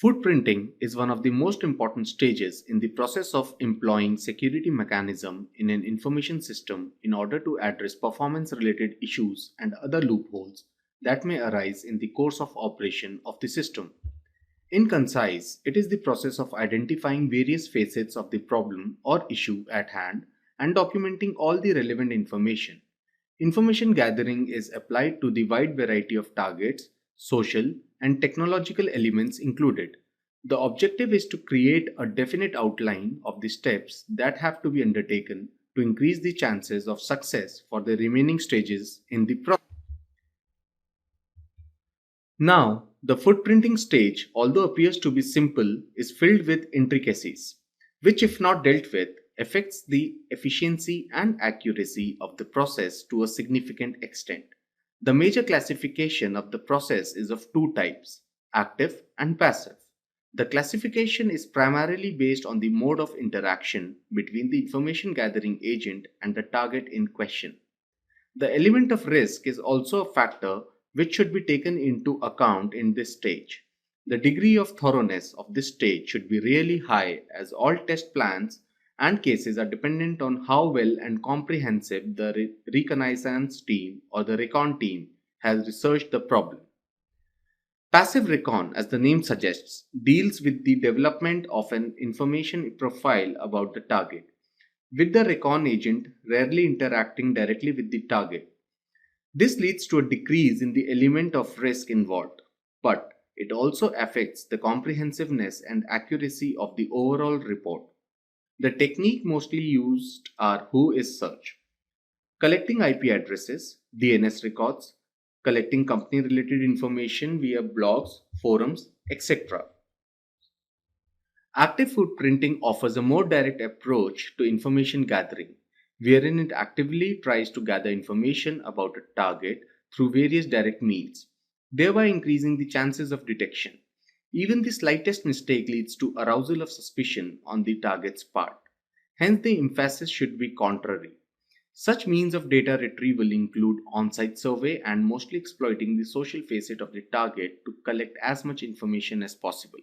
Footprinting is one of the most important stages in the process of employing security mechanism in an information system in order to address performance related issues and other loopholes that may arise in the course of operation of the system. In concise, it is the process of identifying various facets of the problem or issue at hand and documenting all the relevant information. Information gathering is applied to the wide variety of targets, social, and technological elements included. The objective is to create a definite outline of the steps that have to be undertaken to increase the chances of success for the remaining stages in the process. Now, the footprinting stage, although appears to be simple, is filled with intricacies, which, if not dealt with, affects the efficiency and accuracy of the process to a significant extent. The major classification of the process is of two types, active and passive. The classification is primarily based on the mode of interaction between the information gathering agent and the target in question. The element of risk is also a factor which should be taken into account in this stage. The degree of thoroughness of this stage should be really high, as all test plans and cases are dependent on how well and comprehensive the reconnaissance team or the recon team has researched the problem. Passive recon, as the name suggests, deals with the development of an information profile about the target, with the recon agent rarely interacting directly with the target. This leads to a decrease in the element of risk involved, but it also affects the comprehensiveness and accuracy of the overall report. The technique mostly used are who-is search, collecting IP addresses, DNS records, collecting company related information via blogs, forums, etc. Active footprinting offers a more direct approach to information gathering, wherein it actively tries to gather information about a target through various direct means, thereby increasing the chances of detection. Even the slightest mistake leads to arousal of suspicion on the target's part. Hence, the emphasis should be contrary. Such means of data retrieval include on-site survey and mostly exploiting the social facet of the target to collect as much information as possible.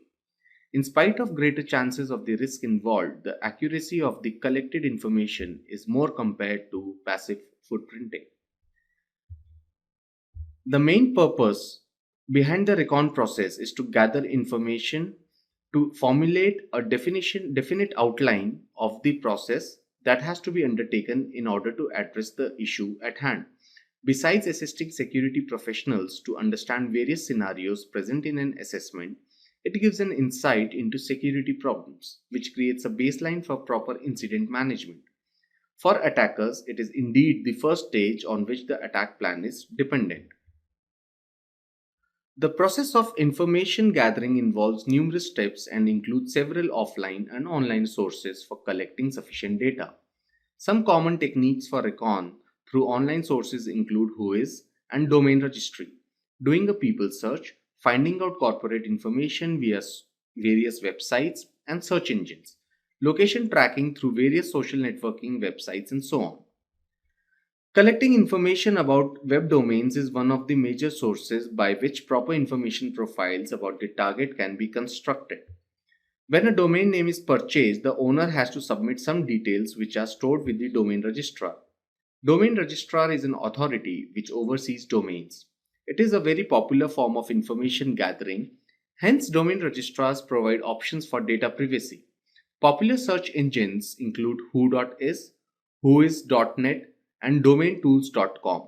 In spite of greater chances of the risk involved, the accuracy of the collected information is more compared to passive footprinting. The main purpose behind the recon process is to gather information to formulate a definite outline of the process that has to be undertaken in order to address the issue at hand. Besides assisting security professionals to understand various scenarios present in an assessment, it gives an insight into security problems, which creates a baseline for proper incident management. For attackers, it is indeed the first stage on which the attack plan is dependent. The process of information gathering involves numerous steps and includes several offline and online sources for collecting sufficient data. Some common techniques for recon through online sources include whois and domain registry, doing a people search, finding out corporate information via various websites and search engines, location tracking through various social networking websites, and so on. Collecting information about web domains is one of the major sources by which proper information profiles about the target can be constructed. When a domain name is purchased, the owner has to submit some details which are stored with the domain registrar. Domain registrar is an authority which oversees domains. It is a very popular form of information gathering. Hence, domain registrars provide options for data privacy. Popular search engines include who.is, whois.net, and domaintools.com.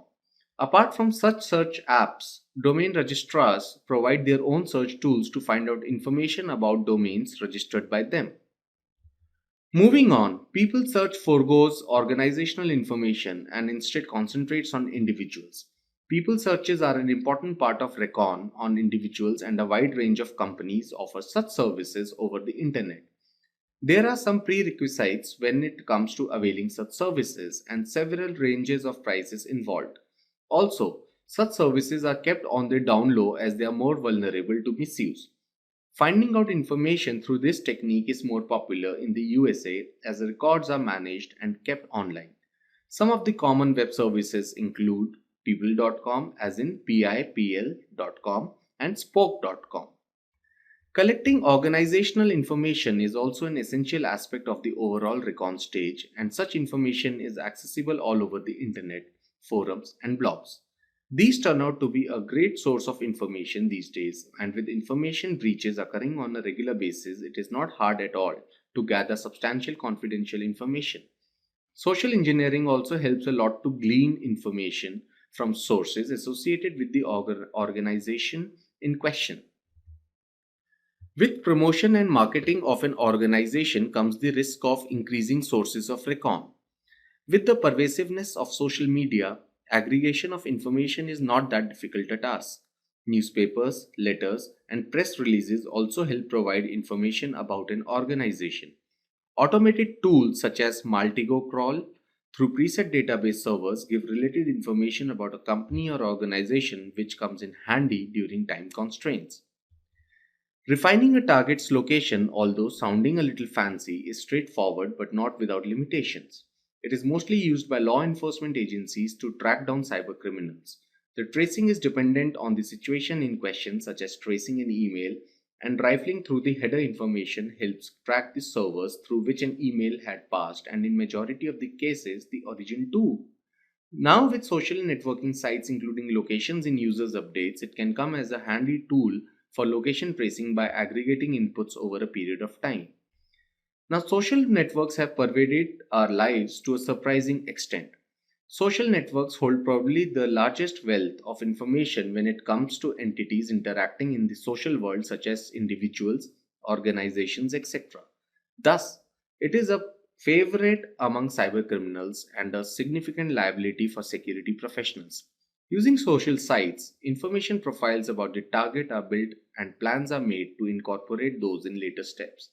Apart from such search apps, domain registrars provide their own search tools to find out information about domains registered by them. Moving on, people search forgoes organizational information and instead concentrates on individuals. People searches are an important part of recon on individuals, and a wide range of companies offer such services over the internet. There are some prerequisites when it comes to availing such services and several ranges of prices involved. Also, such services are kept on the down low as they are more vulnerable to misuse. Finding out information through this technique is more popular in the USA as records are managed and kept online. Some of the common web services include people.com, as in pipl.com, and spoke.com. Collecting organizational information is also an essential aspect of the overall recon stage, and such information is accessible all over the internet, forums, and blogs. These turn out to be a great source of information these days, and with information breaches occurring on a regular basis, it is not hard at all to gather substantial confidential information. Social engineering also helps a lot to glean information from sources associated with the organization in question. With promotion and marketing of an organization comes the risk of increasing sources of recon. With the pervasiveness of social media, aggregation of information is not that difficult a task. Newspapers, letters, and press releases also help provide information about an organization. Automated tools such as Maltigo crawl through preset database servers give related information about a company or organization which comes in handy during time constraints. Refining a target's location, although sounding a little fancy, is straightforward but not without limitations. It is mostly used by law enforcement agencies to track down cybercriminals. The tracing is dependent on the situation in question, such as tracing an email, and rifling through the header information helps track the servers through which an email had passed, and in majority of the cases, the origin too. Now, with social networking sites including locations in users' updates, it can come as a handy tool for location tracing by aggregating inputs over a period of time. Now, social networks have pervaded our lives to a surprising extent. Social networks hold probably the largest wealth of information when it comes to entities interacting in the social world, such as individuals, organizations, etc. Thus, it is a favorite among cybercriminals and a significant liability for security professionals. Using social sites, information profiles about the target are built and plans are made to incorporate those in later steps.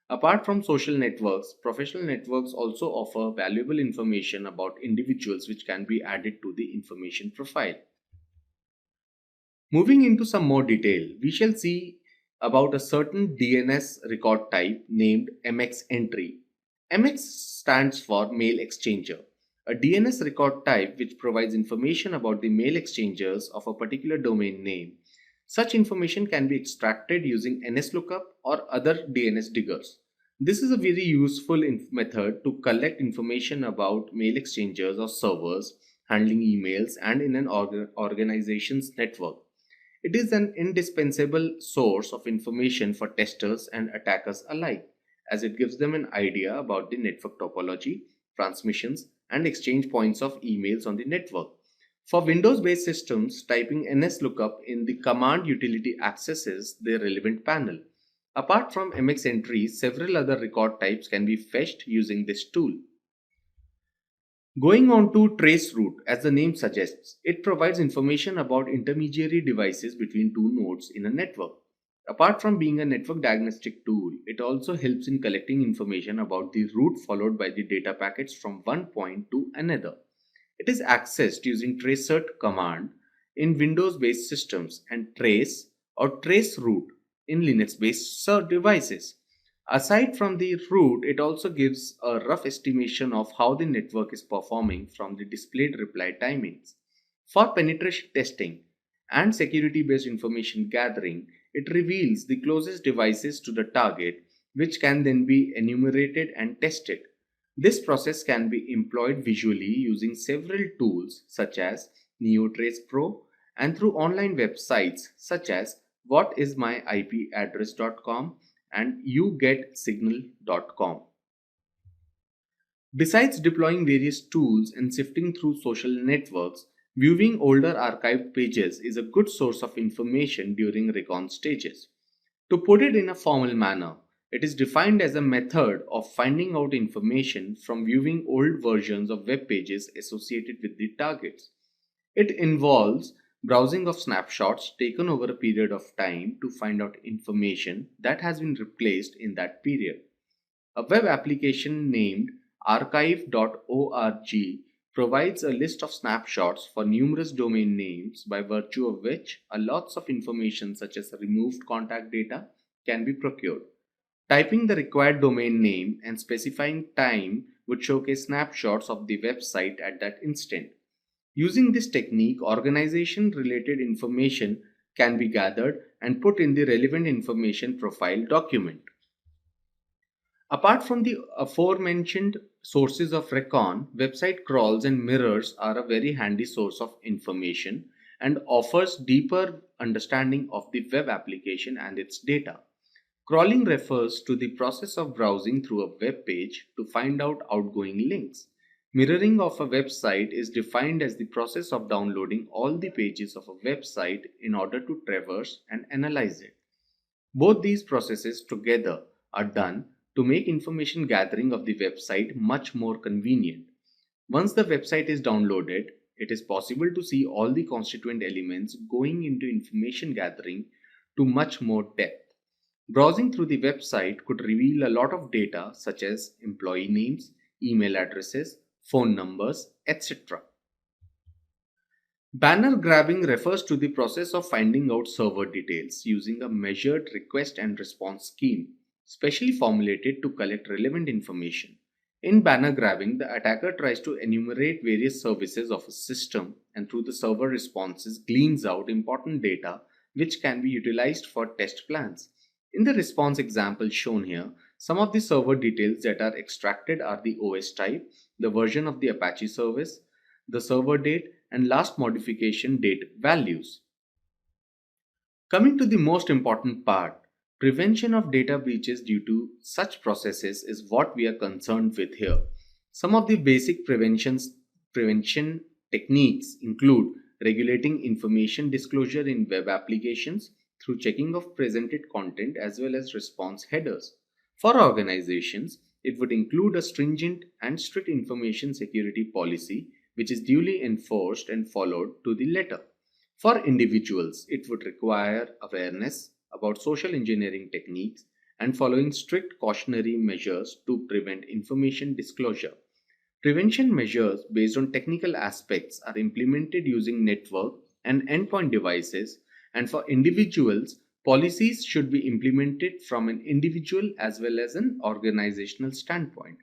Apart from social networks, professional networks also offer valuable information about individuals which can be added to the information profile. Moving into some more detail, we shall see about a certain DNS record type named MX entry. MX stands for mail exchanger. A DNS record type which provides information about the mail exchangers of a particular domain name. Such information can be extracted using NSLOOKUP or other DNS diggers. This is a very useful method to collect information about mail exchangers or servers handling emails and in an organization's network. It is an indispensable source of information for testers and attackers alike, as it gives them an idea about the network topology, transmissions, and exchange points of emails on the network. For Windows-based systems, typing NSLOOKUP in the command utility accesses the relevant panel. Apart from MX entries, several other record types can be fetched using this tool. Going on to traceroute, as the name suggests, it provides information about intermediary devices between two nodes in a network. Apart from being a network diagnostic tool, it also helps in collecting information about the route followed by the data packets from one point to another. It is accessed using tracert command in Windows-based systems and trace or traceroute in Linux-based devices. Aside from the route, it also gives a rough estimation of how the network is performing from the displayed reply timings. For penetration testing and security-based information gathering, it reveals the closest devices to the target, which can then be enumerated and tested. This process can be employed visually using several tools such as NeoTrace Pro and through online websites such as whatismyipaddress.com and yougetsignal.com. Besides deploying various tools and sifting through social networks, viewing older archived pages is a good source of information during recon stages. To put it in a formal manner, it is defined as a method of finding out information from viewing old versions of web pages associated with the targets. It involves browsing of snapshots taken over a period of time to find out information that has been replaced in that period. A web application named archive.org provides a list of snapshots for numerous domain names by virtue of which a lots of information such as removed contact data can be procured. Typing the required domain name and specifying time would showcase snapshots of the website at that instant. Using this technique, organization related information can be gathered and put in the relevant information profile document. Apart from the aforementioned sources of recon, website crawls and mirrors are a very handy source of information and offers deeper understanding of the web application and its data. Crawling refers to the process of browsing through a web page to find out outgoing links. Mirroring of a website is defined as the process of downloading all the pages of a website in order to traverse and analyze it. Both these processes together are done to make information gathering of the website much more convenient. Once the website is downloaded, it is possible to see all the constituent elements going into information gathering to much more depth. Browsing through the website could reveal a lot of data such as employee names, email addresses, phone numbers, etc. Banner grabbing refers to the process of finding out server details using a measured request and response scheme, specially formulated to collect relevant information. In banner grabbing, the attacker tries to enumerate various services of a system and through the server responses gleans out important data which can be utilized for test plans. In the response example shown here, some of the server details that are extracted are the OS type, the version of the Apache service, the server date, and last modification date values. Coming to the most important part, prevention of data breaches due to such processes is what we are concerned with here. Some of the basic prevention techniques include regulating information disclosure in web applications through checking of presented content as well as response headers. For organizations, it would include a stringent and strict information security policy which is duly enforced and followed to the letter. For individuals, it would require awareness about social engineering techniques and following strict cautionary measures to prevent information disclosure. Prevention measures based on technical aspects are implemented using network and endpoint devices, and for individuals, policies should be implemented from an individual as well as an organizational standpoint.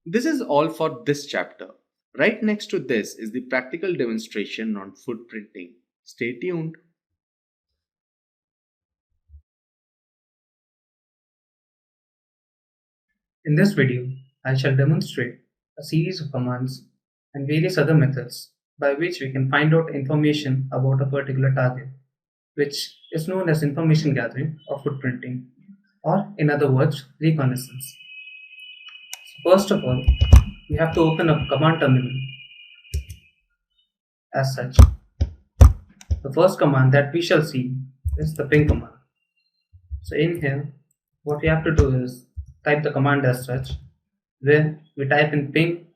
This is all for this chapter. Right next to this is the practical demonstration on footprinting. Stay tuned. In this video, I shall demonstrate a series of commands and various other methods by which we can find out information about a particular target, which is known as information gathering or footprinting, or in other words, reconnaissance. So first of all, we have to open up command terminal as such. The first command that we shall see is the ping command. So in here, what we have to do is type the command as such, where we type in ping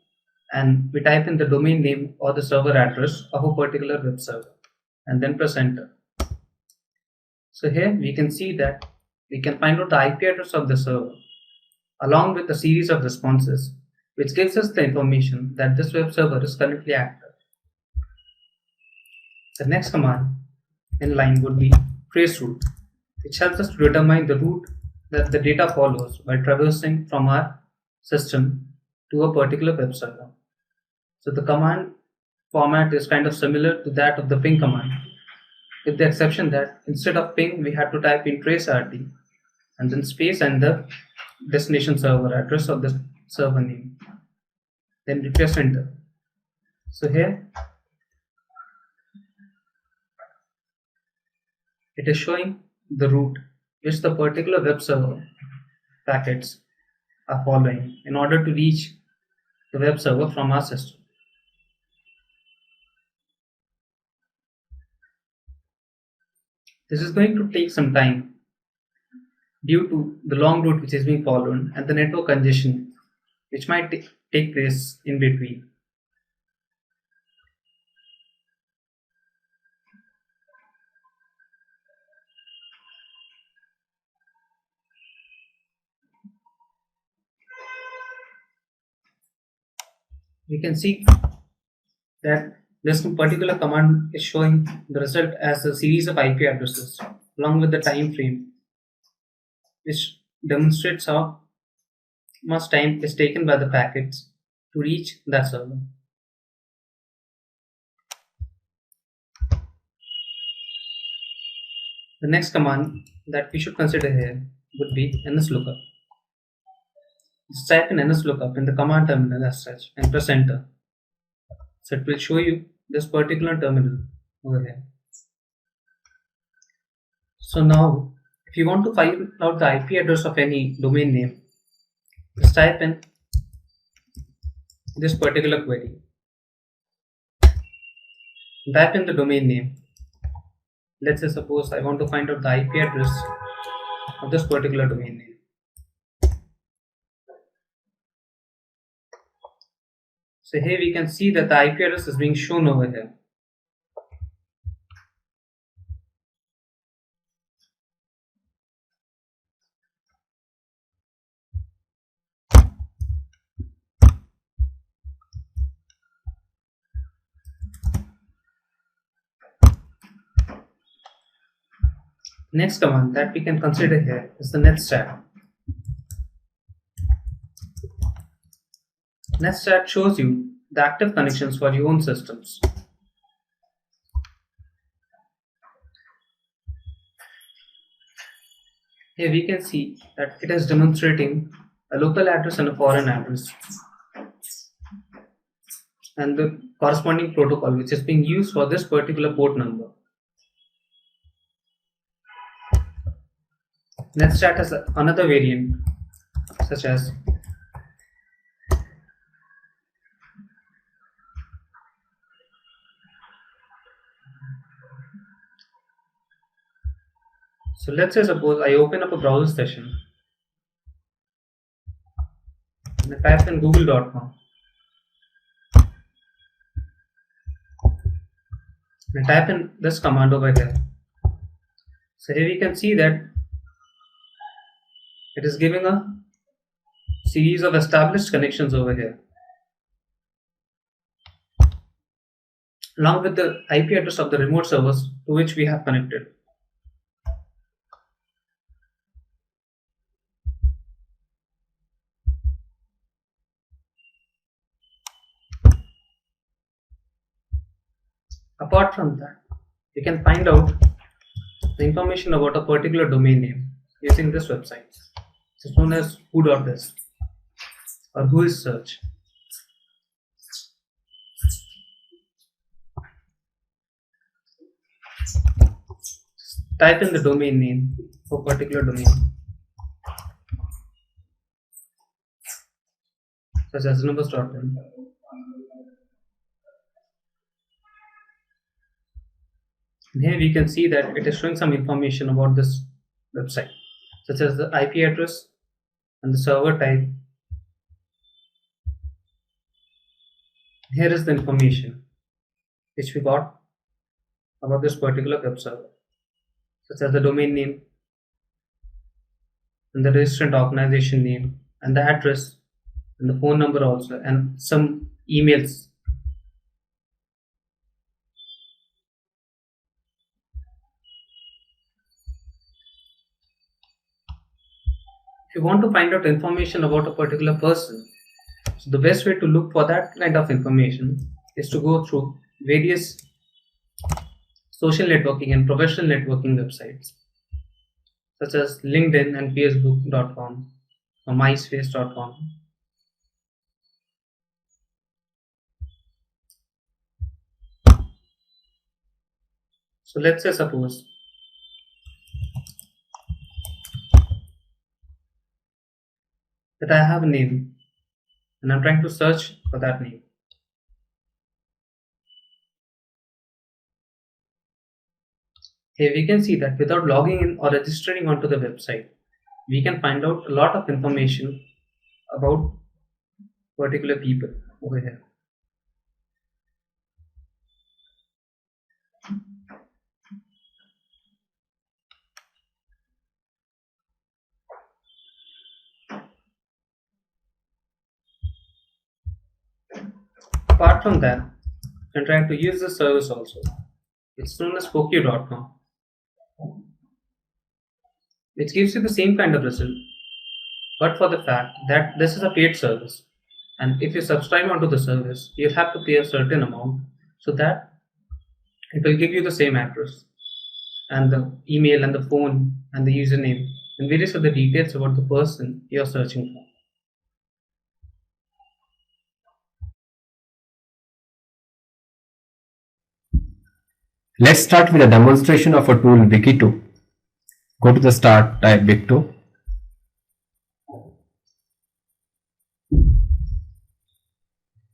and we type in the domain name or the server address of a particular web server and then press enter. So here we can see that we can find out the IP address of the server along with a series of responses which gives us the information that this web server is currently active. The next command in line would be traceroute, which helps us to determine the route that the data follows by traversing from our system to a particular web server. So the command format is kind of similar to that of the ping command, with the exception that instead of ping we had to type in traceRT and then space and the destination server address of the server name. Then we press enter. So here it is showing the route which the particular web server packets are following in order to reach the web server from our system. This is going to take some time due to the long route which is being followed and the network congestion which might take place in between. We can see that this particular command is showing the result as a series of IP addresses along with the time frame, which demonstrates how much time is taken by the packets to reach that server. The next command that we should consider here would be nslookup. Just type in nslookup in the command terminal as such and press enter. So it will show you this particular terminal over here. So now, if you want to find out the IP address of any domain name, just type in this particular query. Type in the domain name. Let's say suppose I want to find out the IP address of this particular domain name. So here we can see that the IP address is being shown over here. Next command that we can consider here is the netstat. Netstat shows you the active connections for your own systems. Here we can see that it is demonstrating a local address and a foreign address and the corresponding protocol which is being used for this particular port number. Netstat has another variant such as so let's say suppose I open up a browser session and I type in google.com and I type in this command over here. So here we can see that it is giving a series of established connections over here along with the IP address of the remote servers to which we have connected. Apart from that, you can find out the information about a particular domain name using this website. It's known as who.is or whois search. Type in the domain name for a particular domain, such as numbers.in. Here we can see that it is showing some information about this website, such as the IP address and the server type. Here is the information which we got about this particular web server, such as the domain name and the registrant organization name and the address and the phone number also and some emails. If you want to find out information about a particular person, so the best way to look for that kind of information is to go through various social networking and professional networking websites such as LinkedIn and Facebook.com or MySpace.com. So let's say suppose that I have a name and I'm trying to search for that name. Here we can see that without logging in or registering onto the website, we can find out a lot of information about particular people over here. Apart from that, I'm trying to use this service also. It's known as Poku.com, which gives you the same kind of result, but for the fact that this is a paid service, and if you subscribe onto the service, you have to pay a certain amount so that it will give you the same address. and the email and the phone and the username and various other details about the person you're searching for. Let's start with a demonstration of a tool Wikito. Go to the start, type Wikito.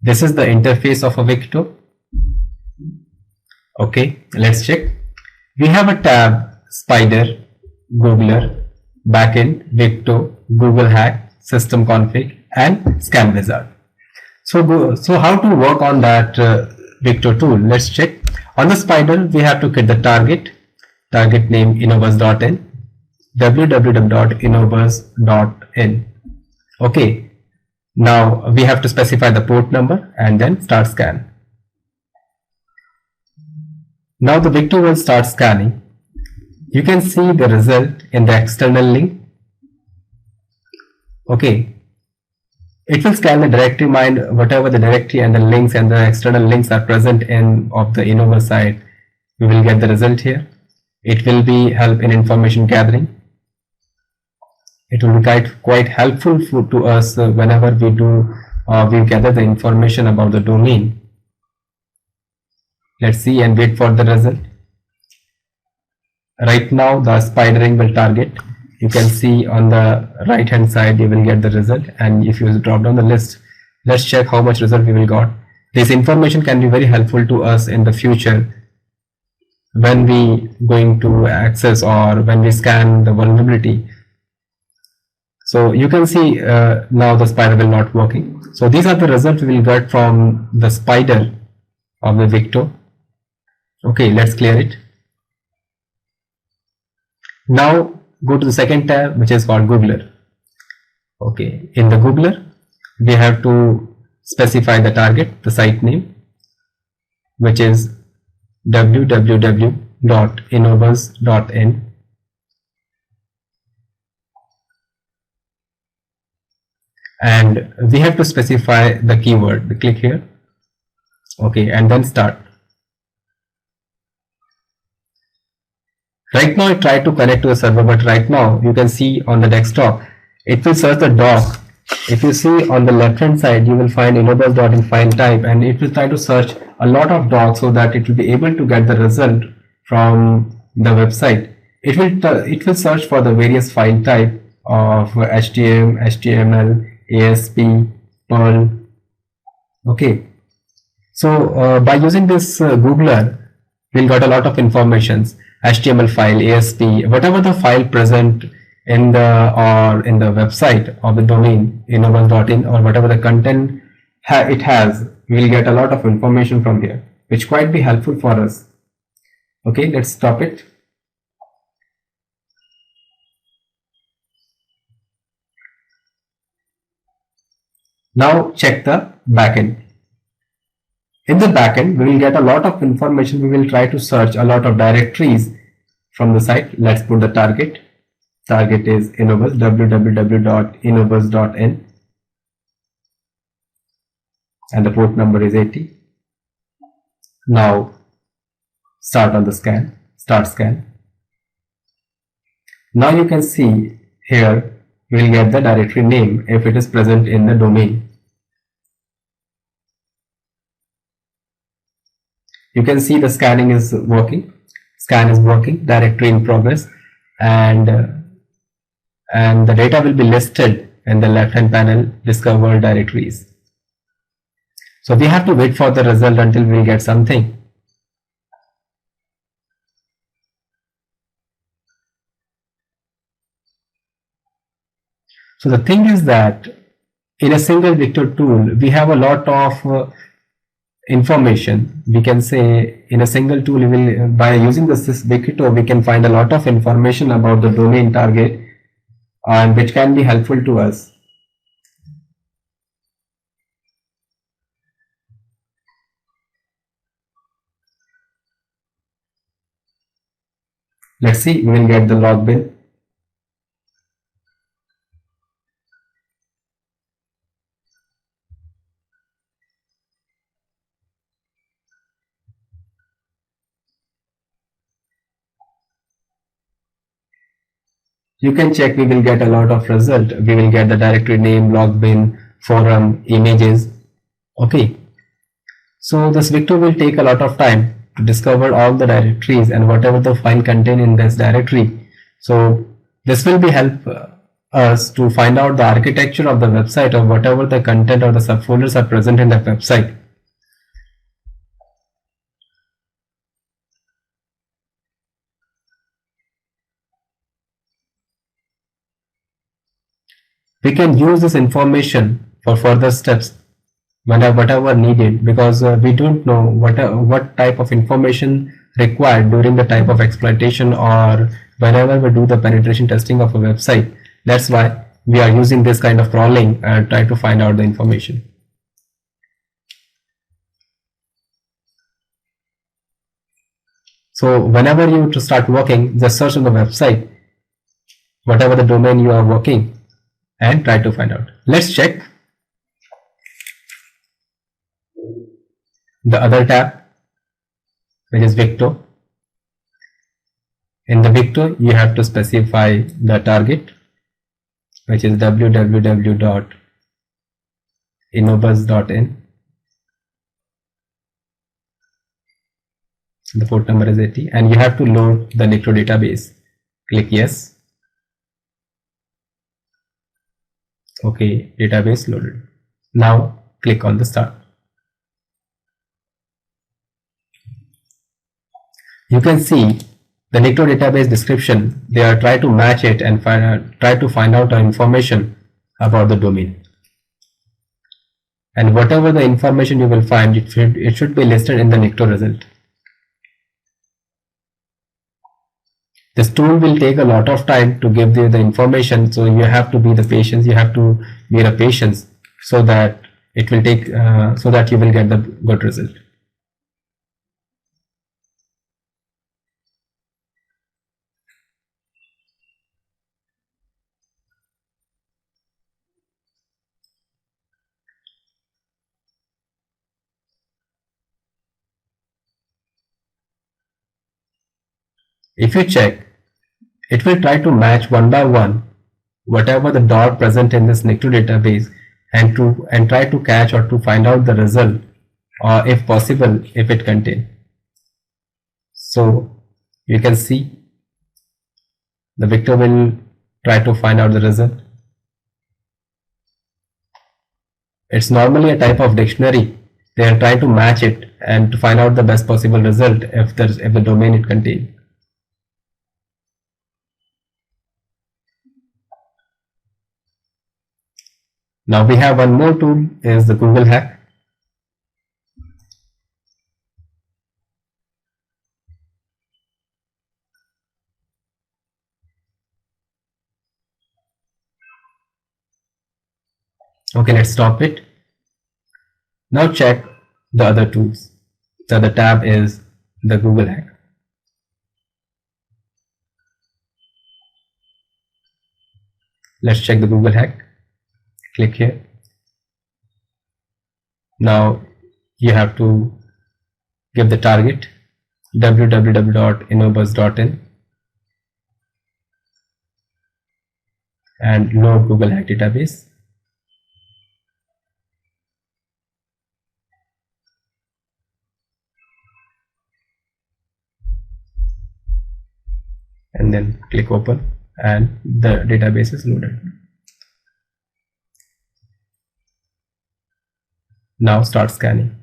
This is the interface of a Wikito. Okay, let's check. We have a tab Spider, Googler, Backend, Wikito, Google Hack, System Config, and Scan Wizard. So how to work on that Wikito tool? Let's check. On the Spider, we have to create the target name innovus.in, www.innovus.in. Okay, now we have to specify the port number and then start scan. Now the Wikito will start scanning. You can see the result in the external link. Okay, it will scan the directory mind, whatever the directory and the links and the external links are present in of the Innovus site. We will get the result here. It will be help in information gathering. It will be quite helpful to us whenever we gather the information about the domain. Let's see and wait for the result. Right now the spidering will target. You can see on the right hand side you will get the result, and if you drop down the list, let's check how much result we will got. This information can be very helpful to us in the future when we going to access or when we scan the vulnerability. So you can see now the spider will not working. So these are the results we will get from the spider of the Wikito. Okay, let's clear it. Now go to the second tab, which is called Googler. Okay, in the Googler we have to specify the target, the site name, which is www.innovus.in. and we have to specify the keyword. Click here. Okay, and then start. Right now I try to connect to the server, but right now you can see on the desktop it will search the doc. If you see on the left hand side, you will find innovus.in file type, and it will try to search a lot of docs so that it will be able to get the result from the website. It will search for the various file type of HTML, HTML, ASP, Perl. Okay, so by using this Googler, we'll got a lot of informations. HTML file, ASP, whatever the file present in the website of the domain innovus.in, or whatever the content it has, we'll get a lot of information from here, which quite be helpful for us. Okay, let's stop it. Now check the backend. In the backend, we will get a lot of information. We will try to search a lot of directories from the site. Let's put the target. Target is Innovus, www.innovus.in, and the port number is 80. Now start on the scan. Start scan. Now you can see here we will get the directory name if it is present in the domain. You can see the scanning is working. Scan is working. Directory in progress, and the data will be listed in the left hand panel. Discover directories. So we have to wait for the result until we get something. So the thing is that in a single Wikito tool, we have a lot of information. We can say in a single tool, by using this Wikito, we can find a lot of information about the domain target, and which can be helpful to us. Let's see, we will get the log bin. You can check, we will get a lot of result. We will get the directory name, log bin, forum, images. Okay. So this Victor will take a lot of time to discover all the directories and whatever the file contain in this directory. So this will be help us to find out the architecture of the website or whatever the content or the subfolders are present in the website. We can use this information for further steps whatever needed, because we don't know what type of information required during the type of exploitation or whenever we do the penetration testing of a website. That's why we are using this kind of crawling and try to find out the information. So whenever you to start working, just search on the website whatever the domain you are working and try to find out. Let's check the other tab, which is Victor. In the Victor, you have to specify the target, which is www.innobus.in. The port number is 80, and you have to load the Nicto database. Click yes. Okay, database loaded. Now click on the start. You can see the Nicto database description. They are trying to match it and try to find out the information about the domain. And whatever the information you will find, it should be listed in the Nicto result. This tool will take a lot of time to give you the information, so you have to be the patience. You have to be the patience so that it will take so that you will get the good result. If you check, it will try to match one by one whatever the dot present in this Nicto database and try to catch or to find out the result, or if possible, if it contain. So you can see the Victor will try to find out the result. It's normally a type of dictionary. They are trying to match it and to find out the best possible result if the domain it contains. Now we have one more tool, is the Google hack. Okay, let's stop it. Now check the other tools. The other tab is the Google hack. Let's check the Google hack. Click here. Now you have to give the target www.innobus.in and load Google hack database. And then click open and the database is loaded. Now start scanning.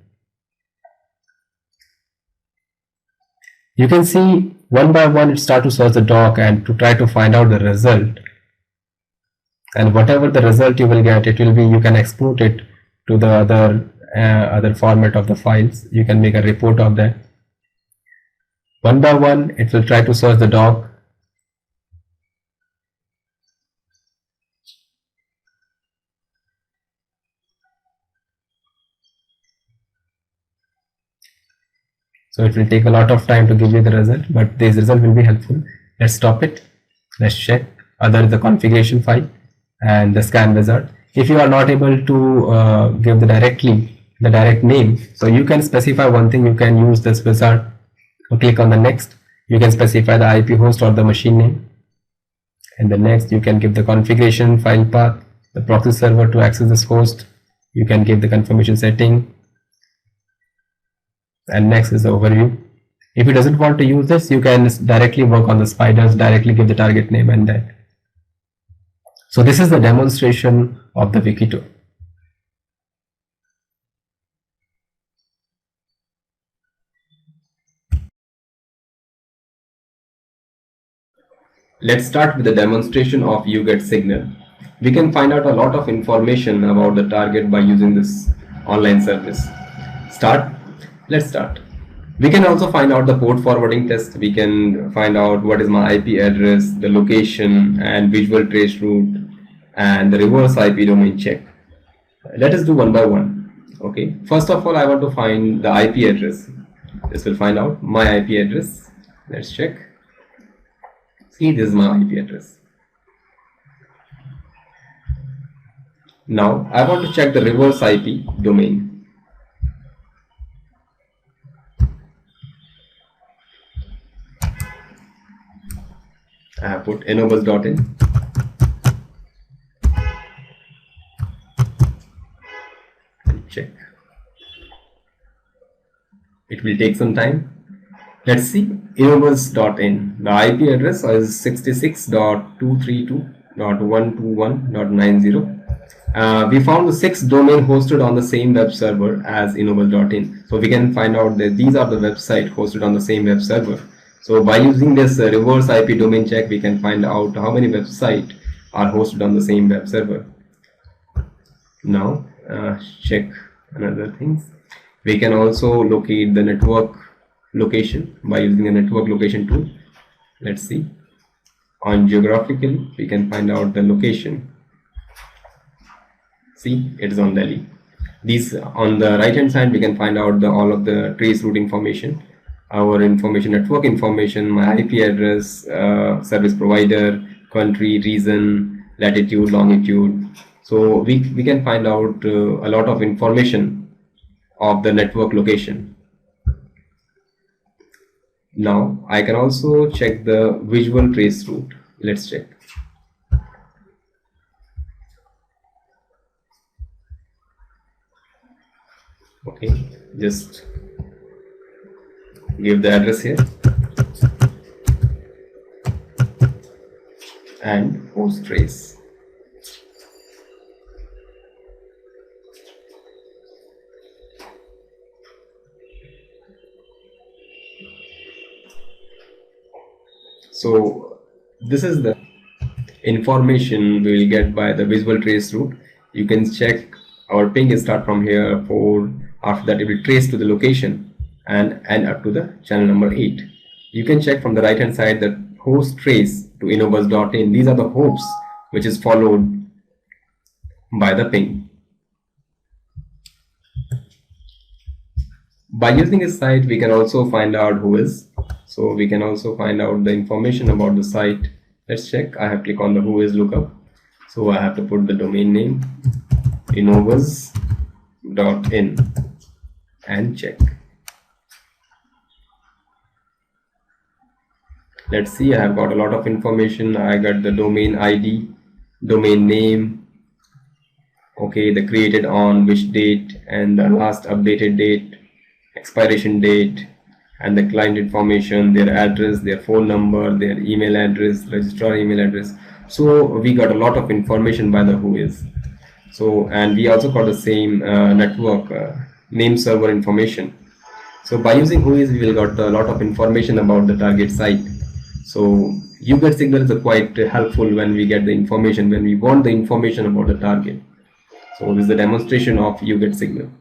You can see one by one it start to search the doc and to try to find out the result. And whatever the result you will get, it will be, you can export it to the other format of the files. You can make a report of that. One by one it will try to search the doc. So it will take a lot of time to give you the result, but this result will be helpful. Let's stop it. Let's check other the configuration file and the scan wizard. If you are not able to give the direct name, so you can specify one thing. You can use this wizard. Click on the next. You can specify the IP host or the machine name. And the next, you can give the configuration file path, the proxy server to access this host. You can give the confirmation setting. And next is the overview. If you doesn't want to use this, you can directly work on the spiders, directly give the target name and that. So this is the demonstration of the wiki tool. Let's start with the demonstration of UGET signal. We can find out a lot of information about the target by using this online service. Let's start. We can also find out the port forwarding test. We can find out what is my IP address, the location and visual trace route, and the reverse IP domain check. Let us do one by one. Okay. First of all, I want to find the IP address. This will find out my IP address. Let's check. See, this is my IP address. Now I want to check the reverse IP domain. I have put innovus.in. and check. It will take some time. Let's see, innovus.in. The IP address is 66.232.121.90. We found the 6 domain hosted on the same web server as innovus.in. So we can find out that these are the website hosted on the same web server. So by using this reverse IP domain check, we can find out how many websites are hosted on the same web server. Now check another things. We can also locate the network location by using the network location tool. Let's see. On geographically, we can find out the location. See, it is on Delhi. These on the right hand side, we can find out all of the trace route information, our information, network information, my IP address, service provider, country, region, latitude, longitude. So we can find out a lot of information of the network location. Now I can also check the visual trace route. Let's check. Okay, just give the address here and host trace. So this is the information we will get by the visual trace route. You can check our ping is start from here 4. After that, it will trace to the location and end up to the channel number 8. You can check from the right hand side that host trace to innovus.in. These are the hops which is followed by the ping. By using this site, we can also find out who is. So we can also find out the information about the site. Let's check. I have clicked on the who is lookup. So I have to put the domain name innovus.in and check. Let's see, I have got a lot of information. I got the domain ID, domain name, okay, the created on which date and the last updated date, expiration date, and the client information, their address, their phone number, their email address, registrar email address. So we got a lot of information by the who is. So, and we also got the same network name server information. So by using who is, we will got a lot of information about the target site. So UGET signal is quite helpful when we get the information, when we want the information about the target. So this is the demonstration of UGET signal.